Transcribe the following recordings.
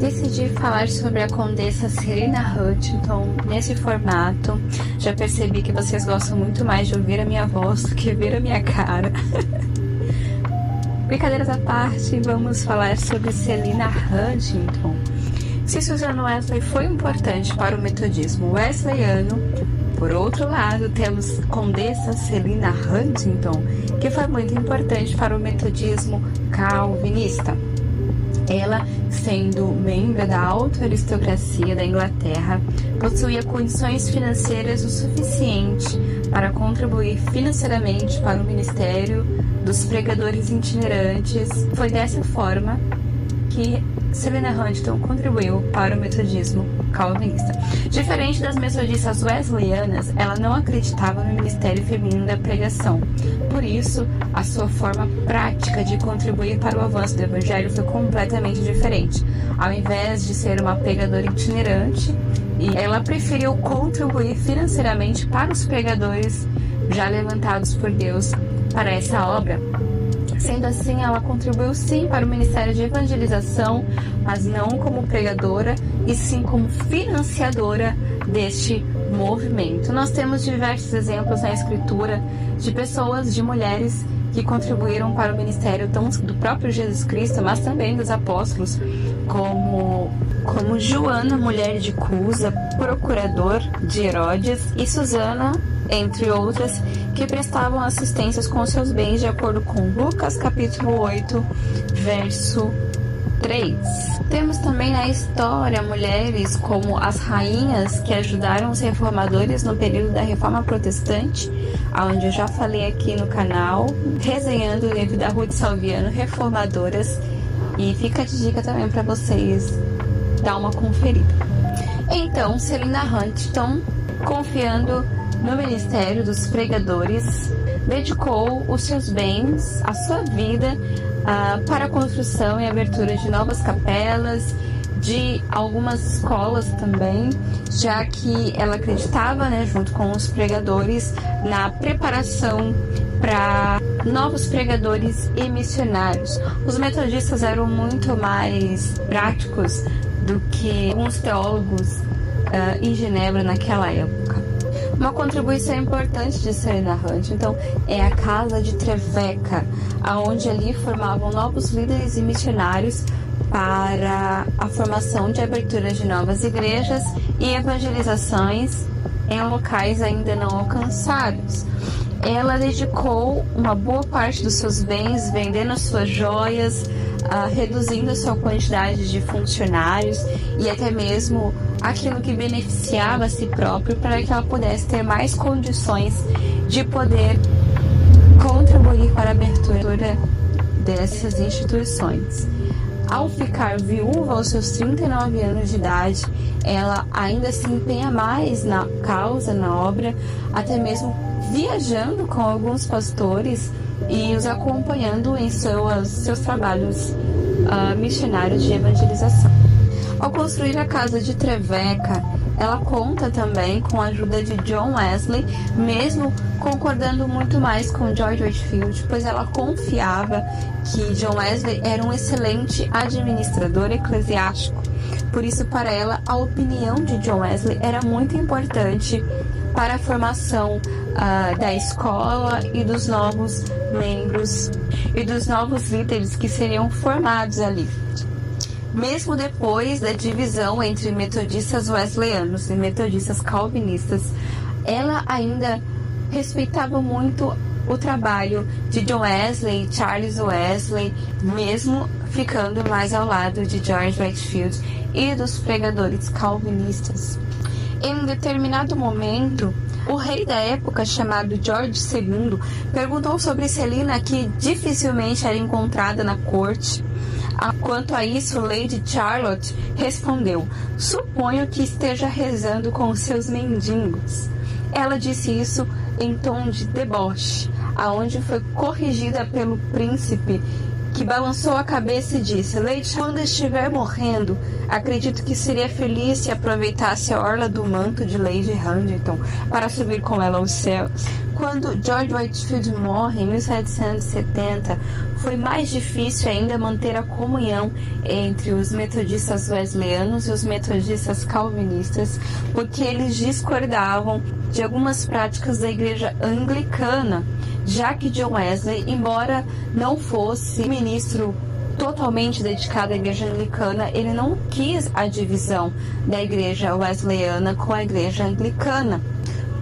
decidi falar sobre a Condessa Selina Huntington nesse formato. Já percebi que vocês gostam muito mais de ouvir a minha voz do que ver a minha cara. Brincadeiras à parte, vamos falar sobre Selina Huntington. Se Susan Wesley foi importante para o metodismo wesleyano, por outro lado, temos Condessa Selina Huntington, que foi muito importante para o metodismo calvinista. Ela, sendo membro da alta aristocracia da Inglaterra, possuía condições financeiras o suficiente para contribuir financeiramente para o ministério dos pregadores itinerantes. Foi dessa forma que Selina Huntington contribuiu para o metodismo calvinista. Diferente das metodistas wesleyanas, ela não acreditava no ministério feminino da pregação. Por isso, a sua forma prática de contribuir para o avanço do evangelho foi completamente diferente. Ao invés de ser uma pregadora itinerante, ela preferiu contribuir financeiramente para os pregadores já levantados por Deus para essa obra. Sendo assim, ela contribuiu sim para o ministério de evangelização, mas não como pregadora, e sim como financiadora deste movimento. Nós temos diversos exemplos na Escritura de pessoas, de mulheres que contribuíram para o ministério do próprio Jesus Cristo, mas também dos apóstolos, como Joana, mulher de Cusa, procurador de Herodes, e Susana, entre outras, que prestavam assistências com seus bens, de acordo com Lucas capítulo 8, verso 3. Temos também na história mulheres como as rainhas que ajudaram os reformadores no período da Reforma Protestante, onde eu já falei aqui no canal, resenhando o livro da Ruth Salviano, Reformadoras, e fica de dica também para vocês dar uma conferida. Então, Selina Huntington, confiando no ministério dos pregadores, dedicou os seus bens, a sua vida, para a construção e abertura de novas capelas, de algumas escolas também, já que ela acreditava, junto com os pregadores, na preparação para novos pregadores e missionários. Os metodistas eram muito mais práticos do que alguns teólogos em Genebra naquela época. Uma contribuição importante de Selina Huntington é a Casa de Trevecca, onde ali formavam novos líderes e missionários para a formação de abertura de novas igrejas e evangelizações em locais ainda não alcançados. Ela dedicou uma boa parte dos seus bens, vendendo suas joias, reduzindo a sua quantidade de funcionários e até mesmo aquilo que beneficiava a si próprio, para que ela pudesse ter mais condições de poder contribuir para a abertura dessas instituições. Ao ficar viúva aos seus 39 anos de idade, ela ainda se empenha mais na causa, na obra, até mesmo viajando com alguns pastores e os acompanhando em seus trabalhos missionários de evangelização. Ao construir a Casa de Trevecca, ela conta também com a ajuda de John Wesley, mesmo concordando muito mais com George Whitefield, pois ela confiava que John Wesley era um excelente administrador eclesiástico. Por isso, para ela, a opinião de John Wesley era muito importante para a formação da escola e dos novos membros e dos novos líderes que seriam formados ali. Mesmo depois da divisão entre metodistas wesleyanos e metodistas calvinistas, ela ainda respeitava muito o trabalho de John Wesley e Charles Wesley, mesmo ficando mais ao lado de George Whitefield e dos pregadores calvinistas. Em um determinado momento, o rei da época, chamado George II, perguntou sobre Selina, que dificilmente era encontrada na corte. Quanto a isso, Lady Charlotte respondeu: "Suponho que esteja rezando com os seus mendigos." Ela disse isso em tom de deboche, aonde foi corrigida pelo príncipe, que balançou a cabeça e disse: "Lady, quando estiver morrendo, acredito que seria feliz se aproveitasse a orla do manto de Lady Huntington para subir com ela aos céus." Quando George Whitefield morre em 1770, foi mais difícil ainda manter a comunhão entre os metodistas wesleyanos e os metodistas calvinistas, porque eles discordavam de algumas práticas da igreja anglicana, já que John Wesley, embora não fosse ministro totalmente dedicado à igreja anglicana, ele não quis a divisão da igreja wesleyana com a igreja anglicana.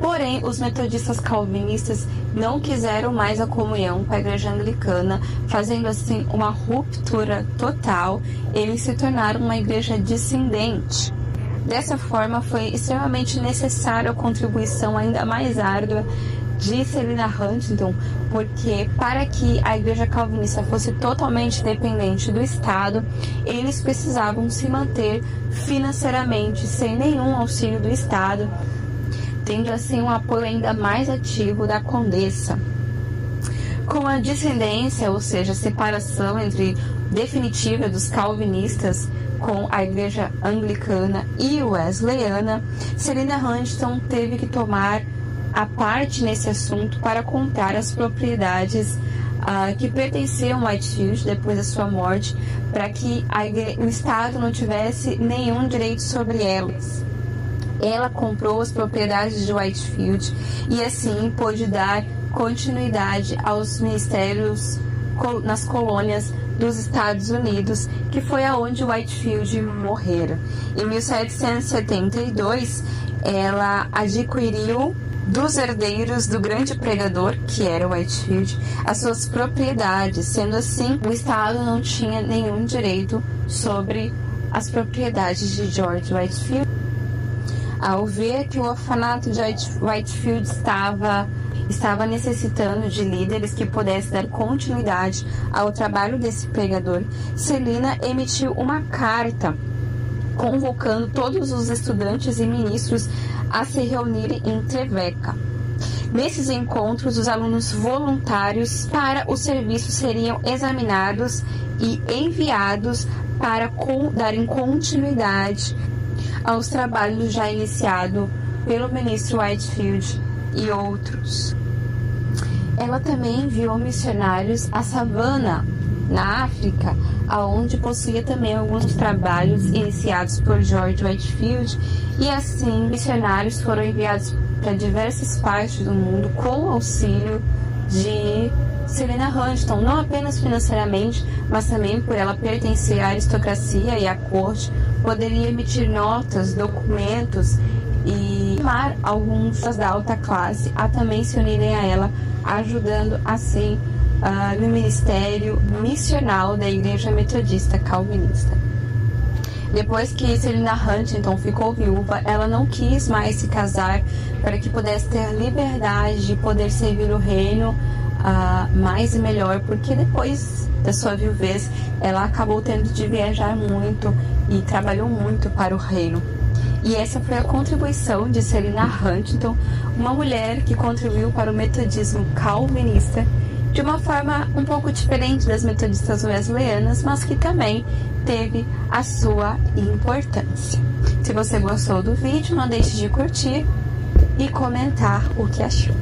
Porém, os metodistas calvinistas não quiseram mais a comunhão com a igreja anglicana, fazendo assim uma ruptura total. Eles se tornaram uma igreja dissidente. Dessa forma, foi extremamente necessária a contribuição ainda mais árdua de Selina Huntington, porque para que a igreja calvinista fosse totalmente dependente do Estado, eles precisavam se manter financeiramente, sem nenhum auxílio do Estado, tendo assim um apoio ainda mais ativo da condessa. Com a dissidência, ou seja, a separação definitiva dos calvinistas com a igreja anglicana e wesleyana, Selina Huntington teve que tomar a parte nesse assunto para comprar as propriedades que pertenciam a Whitefield depois da sua morte, para que o Estado não tivesse nenhum direito sobre elas. Ela comprou as propriedades de Whitefield e assim pôde dar continuidade aos ministérios nas colônias dos Estados Unidos, que foi aonde Whitefield morrera. Em 1772, ela adquiriu dos herdeiros do grande pregador, que era Whitefield, as suas propriedades. Sendo assim, o Estado não tinha nenhum direito sobre as propriedades de George Whitefield. Ao ver que o orfanato de Whitefield estava necessitando de líderes que pudessem dar continuidade ao trabalho desse pregador, Selina emitiu uma carta convocando todos os estudantes e ministros a se reunirem em Trevecca. Nesses encontros, os alunos voluntários para o serviço seriam examinados e enviados para darem continuidade aos trabalhos já iniciados pelo ministro Whitefield e outros. Ela também enviou missionários a Savannah, na África, aonde possuía também alguns trabalhos iniciados por George Whitefield, e assim missionários foram enviados para diversas partes do mundo com o auxílio de Selina Huntington, não apenas financeiramente, mas também por ela pertencer à aristocracia e à corte, poderia emitir notas, documentos e chamar alguns da alta classe a também se unirem a ela, ajudando assim no ministério missional da Igreja Metodista Calvinista. Depois que Selina Huntington ficou viúva, ela não quis mais se casar para que pudesse ter liberdade de poder servir o reino mais e melhor, porque depois da sua viuvez ela acabou tendo de viajar muito e trabalhou muito para o reino. E essa foi a contribuição de Selina Huntington, uma mulher que contribuiu para o metodismo calvinista de uma forma um pouco diferente das metodistas wesleyanas, mas que também teve a sua importância. Se você gostou do vídeo, não deixe de curtir e comentar o que achou.